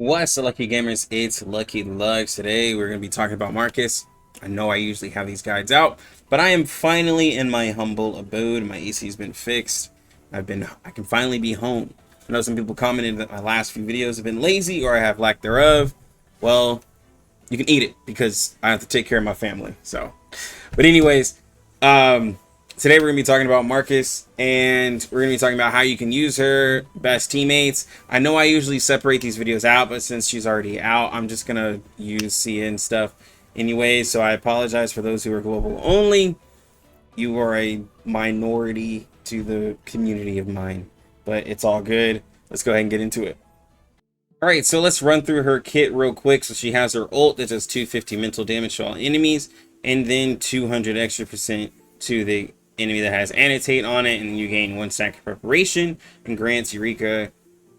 What's up, Lucky Gamers? It's Lucky Lugs. Today we're going to be talking about Marcus. I know I usually have these guides out, but I am finally in my humble abode. My AC's been fixed. I can finally be home. I know some people commented that my last few videos have been lazy or I have lack thereof. Well, you can eat it because I have to take care of my family. But anyways, today we're going to be talking about Marcus, and we're going to be talking about how you can use her, best teammates. I know I usually separate these videos out, but since she's already out, I'm just going to use CN stuff anyway. So I apologize for those who are global only. You are a minority to the community of mine, but it's all good. Let's go ahead and get into it. Alright, so let's run through her kit real quick. So she has her ult that does 250 mental damage to all enemies, and then 200 extra percent to the enemy that has Annotate on it, and then you gain 1 stack of preparation and grants Eureka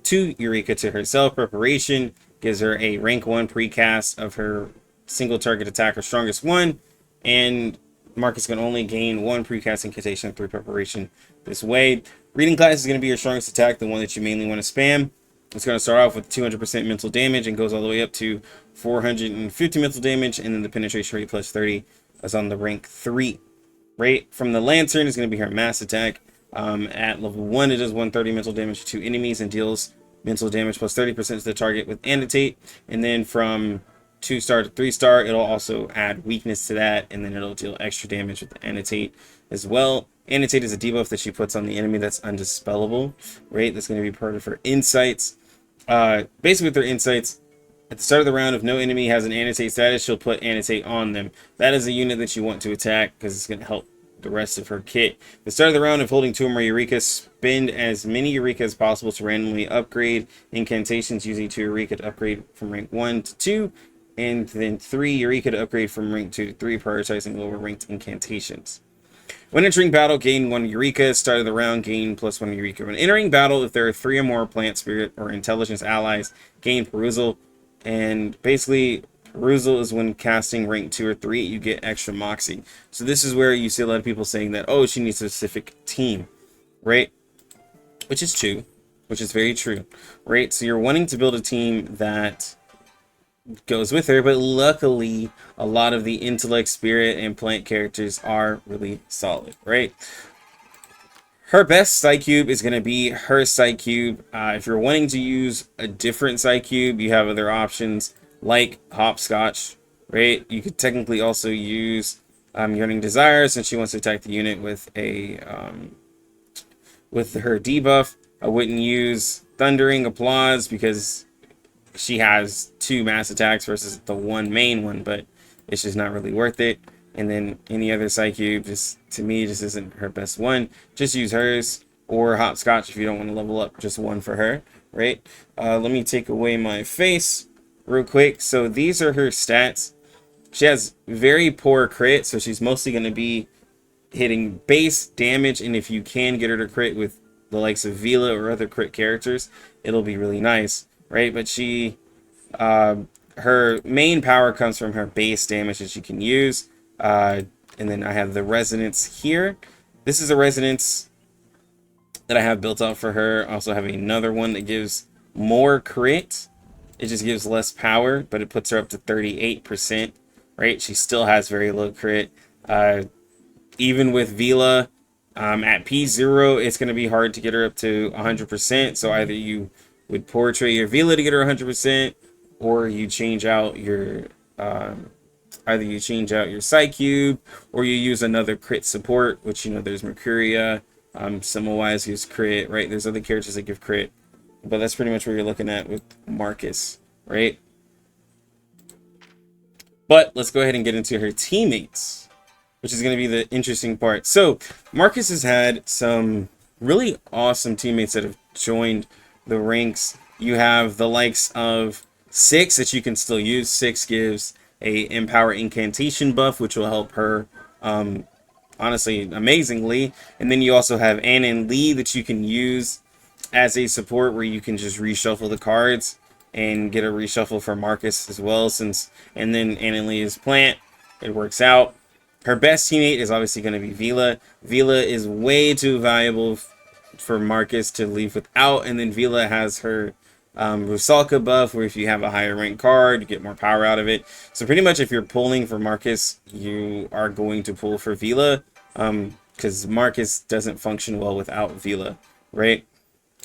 to herself. Preparation gives her a rank 1 precast of her single target attack, her strongest one, and Marcus can only gain 1 precast incantation through preparation this way. Reading class is going to be your strongest attack, the one that you mainly want to spam. It's going to start off with 200% mental damage and goes all the way up to 450 mental damage, and then the penetration rate plus 30 is on the rank 3. Right from the Lantern is going to be her mass attack. At level 1, it does 130 mental damage to enemies and deals mental damage plus 30% to the target with Annotate. And then from 2-star to 3-star, it'll also add weakness to that, and then it'll deal extra damage with the Annotate as well. Annotate is a debuff that she puts on the enemy that's undispellable, right? That's going to be part of her insights. Basically with her insights, at the start of the round, if no enemy has an Annotate status, she'll put Annotate on them. That is a unit that you want to attack because it's going to help the rest of her kit. At the start of the round, if holding 2 or more Eureka, spend as many Eureka as possible to randomly upgrade Incantations, using 2 Eureka to upgrade from rank 1 to 2, and then 3 Eureka to upgrade from rank 2 to 3, prioritizing lower ranked Incantations. When entering battle, gain 1 Eureka. Start of the round, gain +1 Eureka. When entering battle, if there are 3 or more Plant, Spirit, or Intelligence allies, gain Perusal. And basically, Perusal is when casting rank 2 or 3, you get extra Moxie. So this is where you see a lot of people saying that, oh, she needs a specific team, right? Which is true, which is very true, right? So you're wanting to build a team that goes with her, but luckily, a lot of the Intellect, Spirit, and Plant characters are really solid, right? Her best Psychube is going to be her Psychube. If you're wanting to use a different Psychube, you have other options like Hopscotch, right? You could technically also use Yearning Desire, since she wants to attack the unit with a with her debuff. I wouldn't use Thundering Applause because she has 2 mass attacks versus the 1 main one, but it's just not really worth it. And then any other Psychube, just to me, just isn't her best one. Just use hers or Hopscotch if you don't want to level up just 1 for her, right? Let me take away my face real quick. So these are her stats. She has very poor crit, so she's mostly going to be hitting base damage, and if you can get her to crit with the likes of Vila or other crit characters, it'll be really nice, right? But she, her main power comes from her base damage that she can use. And then I have the Resonance here. This is a Resonance that I have built out for her. I also have another one that gives more crit. It just gives less power, but it puts her up to 38%, right? She still has very low crit. Even with Vila, at P0, it's going to be hard to get her up to 100%. So either you would portray your Vila to get her 100%, or you change out your either you change out your Psychube, or you use another crit support, which, you know, there's Mercuria, Semawise gives crit, right? There's other characters that give crit, but that's pretty much what you're looking at with Marcus, right? But let's go ahead and get into her teammates, which is going to be the interesting part. So Marcus has had some really awesome teammates that have joined the ranks. You have the likes of 6 that you can still use. 6 gives a Empower Incantation buff, which will help her honestly amazingly. And then you also have Ann and Lee that you can use as a support, where you can just reshuffle the cards and get a reshuffle for Marcus as well, and then Ann and Lee is Plant. It works out. Her best teammate is obviously going to be Vila. Vila is way too valuable for Marcus to leave without, and then Vila has her Rusalka buff, where if you have a higher rank card, you get more power out of it. So pretty much if you're pulling for Marcus, you are going to pull for Vila, because Marcus doesn't function well without Vila, right?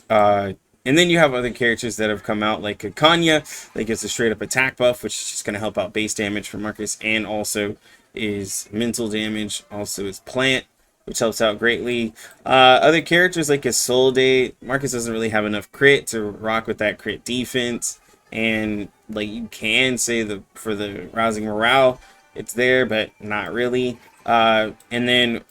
And then you have other characters that have come out, like Kakanya, that gives a straight up attack buff, which is just going to help out base damage for Marcus, and also is mental damage, also is plant, which helps out greatly. Other characters like Isolde, Marcus doesn't really have enough crit to rock with that crit defense, and like you can say for the rousing morale, it's there, but not really. And then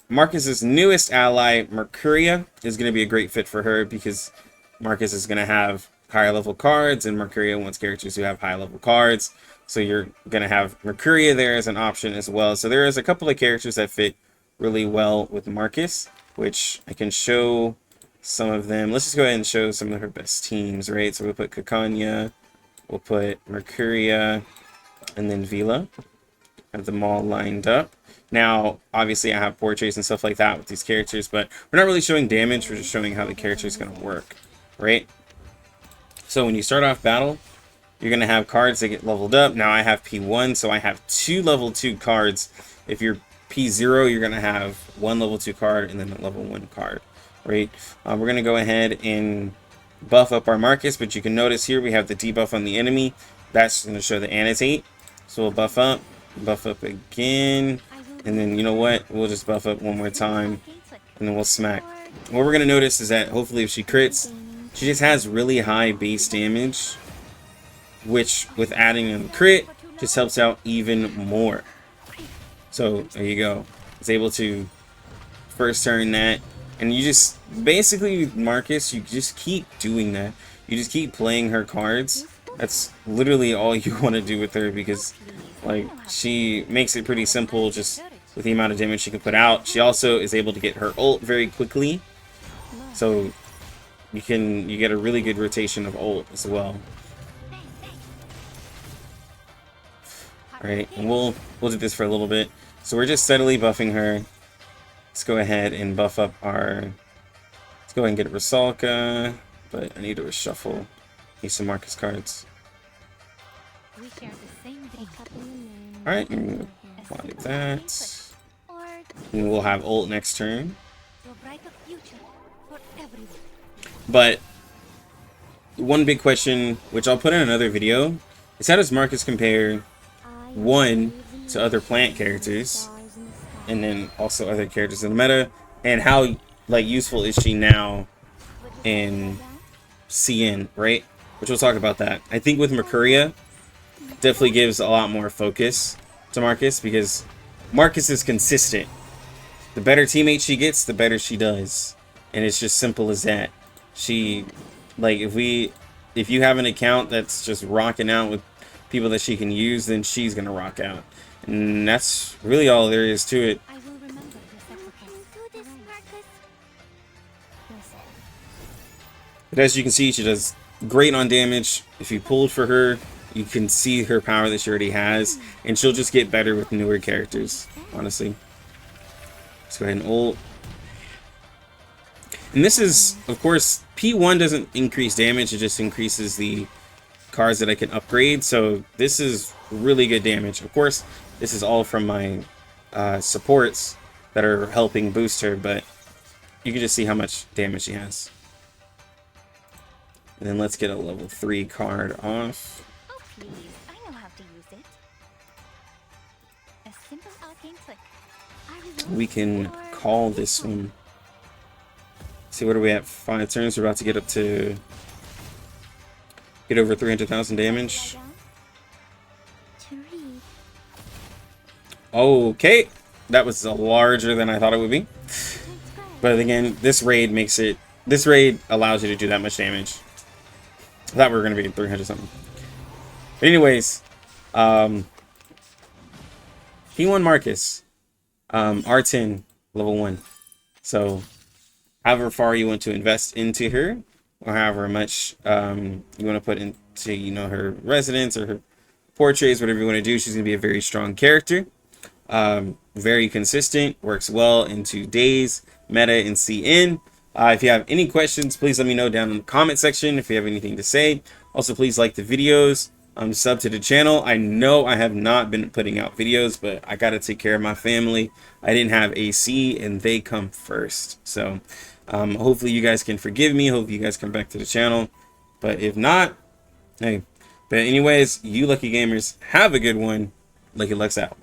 Marcus's newest ally, Mercuria, is going to be a great fit for her because Marcus is going to have higher level cards, and Mercuria wants characters who have high level cards. So you're going to have Mercuria there as an option as well. So there is a couple of characters that fit really well with Marcus, which I can show some of them. Let's just go ahead and show some of her best teams, right? So we'll put Kakanya, we'll put Mercuria, and then Vila. Have them all lined up. Now, obviously, I have portraits and stuff like that with these characters, but we're not really showing damage. We're just showing how the character is going to work, right? So when you start off battle, you're going to have cards that get leveled up. Now, I have P1, so I have 2 level 2 cards. If you're P0, you're going to have 1 level 2 card and then a level 1 card, right? We're going to go ahead and buff up our Marcus, but you can notice here we have the debuff on the enemy. That's going to show the Annotate. So we'll buff up again, and then you know what, we'll just buff up one more time, and then we'll smack. What we're gonna notice is that hopefully if she crits, she just has really high base damage, which with adding a crit just helps out even more. So there you go, it's able to first turn that, and you just basically with Marcus, you just keep doing that. You just keep playing her cards. That's literally all you want to do with her, because like she makes it pretty simple just with the amount of damage she can put out. She also is able to get her ult very quickly, so you get a really good rotation of ult as well. Alright, and we'll do this for a little bit. So we're just steadily buffing her. Let's go ahead and buff up our, let's go ahead and get Rusalka, but I need to reshuffle. Need some Marcus cards. Alright, and apply that. And we'll have ult next turn. But one big question, which I'll put in another video, is how does Marcus compare, one, to other plant characters, and then also other characters in the meta, and how like useful is she now in CN, right? Which we'll talk about that. I think with Mercuria, definitely gives a lot more focus to Marcus, because Marcus is consistent. The better teammate she gets, the better she does, and it's just simple as that. She, like, if you have an account that's just rocking out with people that she can use, then she's gonna rock out, and that's really all there is to it. But as you can see, she does great on damage. If you pulled for her, you can see her power that she already has, and she'll just get better with newer characters, honestly. Let's go ahead and ult. And this is, of course, P1 doesn't increase damage, it just increases the cards that I can upgrade, so this is really good damage. Of course, this is all from my supports that are helping boost her, but you can just see how much damage she has. And then let's get a level 3 card off. Oh, please. I know how to use it. A simple arcane trick. We can call this one. See, what are we at? 5 turns. We're about to get up to get over 300,000 damage. Okay, that was larger than I thought it would be. But again, this raid allows you to do that much damage. I thought we were going to be 300 something. But anyways, P1 Marcus, R10, level 1. So, however far you want to invest into her, or however much you want to put into, you know, her residence or her portraits, whatever you want to do, she's going to be a very strong character. Very consistent, works well into days, meta, and CN. If you have any questions, please let me know down in the comment section if you have anything to say. Also, please like the videos, sub to the channel. I know I have not been putting out videos, but I got to take care of my family. I didn't have AC and they come first. So hopefully you guys can forgive me. Hopefully you guys come back to the channel. But if not, hey. But anyways, you lucky gamers, have a good one. Lucky Lux out.